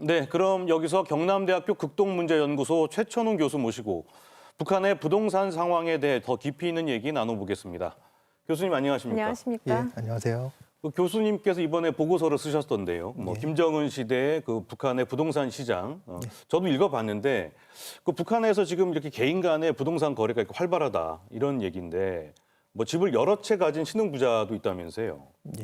네, 그럼 여기서 경남대학교 극동문제연구소 최천웅 교수 모시고 북한의 부동산 상황에 대해 더 깊이 있는 얘기 나눠보겠습니다. 교수님 안녕하십니까? 안녕하십니까? 예, 안녕하세요. 교수님께서 이번에 보고서를 쓰셨던데요. 예. 김정은 시대의 그 북한의 부동산 시장, 저도 읽어봤는데 그 북한에서 지금 이렇게 개인 간의 부동산 거래가 이렇게 활발하다 이런 얘기인데 뭐 집을 여러 채 가진 신흥부자도 있다면서요. 예.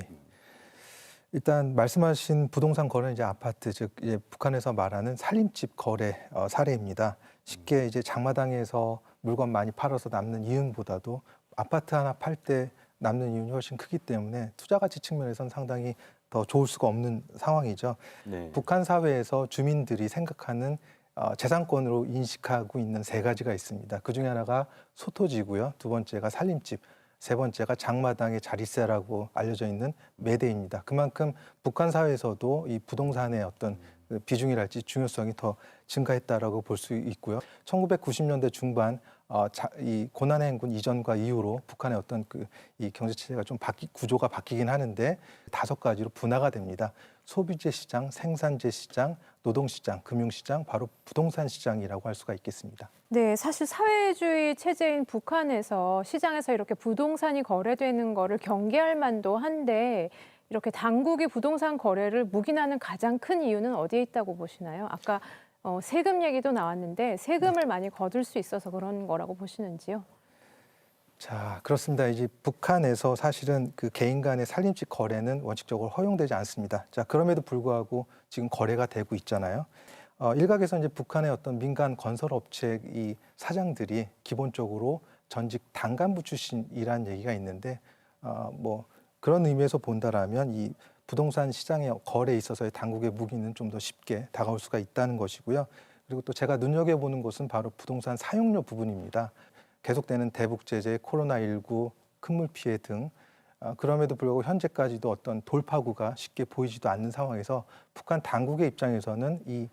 일단 말씀하신 부동산 거래는 이제 아파트, 즉 이제 북한에서 말하는 살림집 거래 사례입니다. 쉽게 이제 장마당에서 물건 많이 팔아서 남는 이윤보다도 아파트 하나 팔 때 남는 이윤이 훨씬 크기 때문에 투자 가치 측면에서는 상당히 더 좋을 수가 없는 상황이죠. 네. 북한 사회에서 주민들이 생각하는 재산권으로 인식하고 있는 세 가지가 있습니다. 그 중에 하나가 소토지고요. 두 번째가 살림집, 세 번째가 장마당의 자릿세라고 알려져 있는 매대입니다. 그만큼 북한 사회에서도 이 부동산의 어떤 그 비중이랄지 중요성이 더 증가했다라고 볼 수 있고요. 1990년대 중반 이 고난의 행군 이전과 이후로 북한의 어떤 이 경제 체제가 좀 구조가 바뀌긴 하는데 다섯 가지로 분화가 됩니다. 소비재 시장, 생산재 시장, 노동시장, 금융시장, 바로 부동산 시장이라고 할 수가 있겠습니다. 네, 사실 사회주의 체제인 북한에서 시장에서 이렇게 부동산이 거래되는 거를 경계할 만도 한데 이렇게 당국이 부동산 거래를 묵인하는 가장 큰 이유는 어디에 있다고 보시나요? 아까 세금 얘기도 나왔는데 세금을 많이 거둘 수 있어서 그런 거라고 보시는지요? 자, 그렇습니다. 이제 북한에서 사실은 그 개인 간의 살림집 거래는 원칙적으로 허용되지 않습니다. 자, 그럼에도 불구하고 지금 거래가 되고 있잖아요. 일각에서 이제 북한의 어떤 민간 건설업체 이 사장들이 기본적으로 전직 당간부 출신이라는 얘기가 있는데, 뭐 그런 의미에서 본다라면 이 부동산 시장의 거래에 있어서의 당국의 무기는 좀 더 쉽게 다가올 수가 있다는 것이고요. 그리고 또 제가 눈여겨보는 것은 바로 부동산 사용료 부분입니다. 계속되는 대북 제재, 코로나19, 큰물 피해 등 그럼에도 불구하고 현재까지도 어떤 돌파구가 쉽게 보이지도 않는 상황에서 북한 당국의 입장에서는 이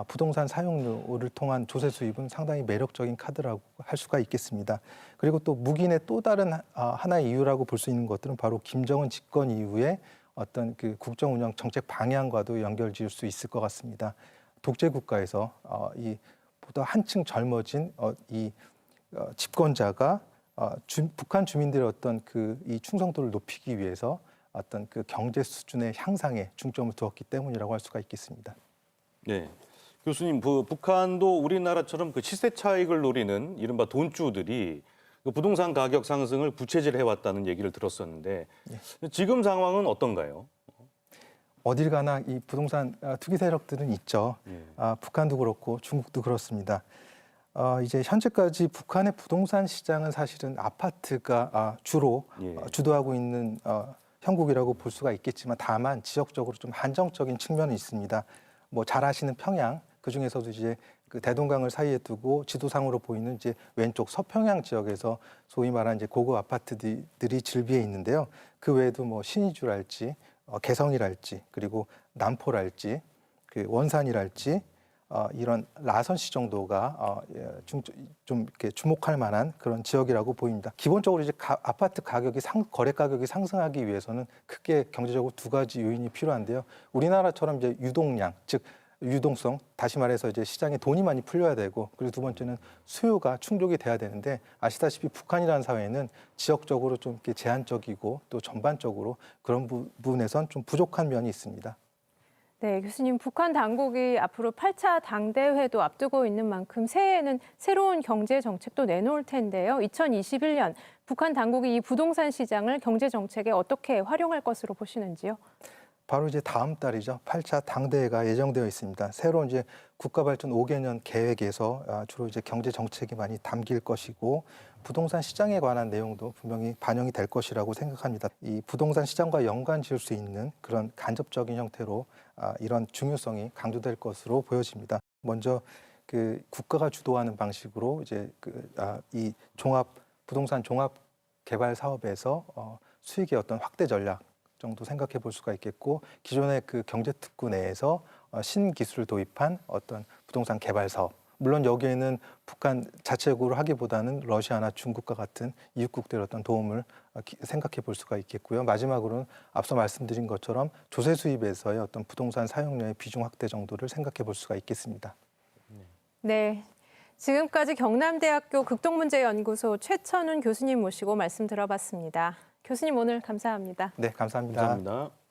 부동산 사용료를 통한 조세 수입은 상당히 매력적인 카드라고 할 수가 있겠습니다. 그리고 또 묵인의 또 다른 하나의 이유라고 볼 수 있는 것들은 바로 김정은 집권 이후에 어떤 그 국정 운영 정책 방향과도 연결지을 수 있을 것 같습니다. 독재 국가에서 이 보다 한층 젊어진 이 집권자가 북한 주민들의 어떤 이 충성도를 높이기 위해서 어떤 그 경제 수준의 향상에 중점을 두었기 때문이라고 할 수가 있겠습니다. 네. 교수님, 북한도 우리나라처럼 그 시세 차익을 노리는 이른바 돈주들이 그 부동산 가격 상승을 부채질 해왔다는 얘기를 들었었는데 지금 상황은 어떤가요? 어딜 가나 이 부동산 투기 세력들은 있죠. 북한도 그렇고 중국도 그렇습니다. 이제 현재까지 북한의 부동산 시장은 사실은 아파트가 주로 주도하고 있는 형국이라고 볼 수가 있겠지만 다만 지역적으로 좀 한정적인 측면이 있습니다. 뭐 잘 아시는 평양, 그 중에서도 이제 그 대동강을 사이에 두고 지도상으로 보이는 이제 왼쪽 서평양 지역에서 소위 말하는 이제 고급 아파트들이 즐비해 있는데요. 그 외에도 뭐 신의주랄지, 개성이랄지, 그리고 남포랄지, 그 원산이랄지, 이런 라선시 정도가 좀 이렇게 주목할 만한 그런 지역이라고 보입니다. 기본적으로 이제 아파트 가격이 거래 가격이 상승하기 위해서는 크게 경제적으로 두 가지 요인이 필요한데요. 우리나라처럼 이제 유동량, 즉 유동성, 다시 말해서 이제 시장에 돈이 많이 풀려야 되고, 그리고 두 번째는 수요가 충족이 돼야 되는데 아시다시피 북한이라는 사회는 지역적으로 좀 이렇게 제한적이고 또 전반적으로 그런 부분에선 좀 부족한 면이 있습니다. 네, 교수님, 북한 당국이 앞으로 8차 당대회도 앞두고 있는 만큼 새해에는 새로운 경제 정책도 내놓을 텐데요. 2021년 북한 당국이 이 부동산 시장을 경제 정책에 어떻게 활용할 것으로 보시는지요? 바로 이제 다음 달이죠. 8차 당대회가 예정되어 있습니다. 새로운 이제 국가발전 5개년 계획에서 주로 이제 경제 정책이 많이 담길 것이고 부동산 시장에 관한 내용도 분명히 반영이 될 것이라고 생각합니다. 이 부동산 시장과 연관 지을 수 있는 그런 간접적인 형태로 이런 중요성이 강조될 것으로 보여집니다. 먼저 그 국가가 주도하는 방식으로 이제 이 부동산 종합 개발 사업에서 수익의 어떤 확대 전략 정도 생각해 볼 수가 있겠고, 기존의 그 경제특구 내에서 신기술을 도입한 어떤 부동산 개발 사업, 물론 여기에는 북한 자체적으로 하기보다는 러시아나 중국과 같은 이웃국들의 어떤 도움을 생각해 볼 수가 있겠고요. 마지막으로는 앞서 말씀드린 것처럼 조세 수입에서의 어떤 부동산 사용료의 비중 확대 정도를 생각해 볼 수가 있겠습니다. 네. 지금까지 경남대학교 극동문제연구소 최천훈 교수님 모시고 말씀 들어봤습니다. 교수님 오늘 감사합니다. 네, 감사합니다. 감사합니다.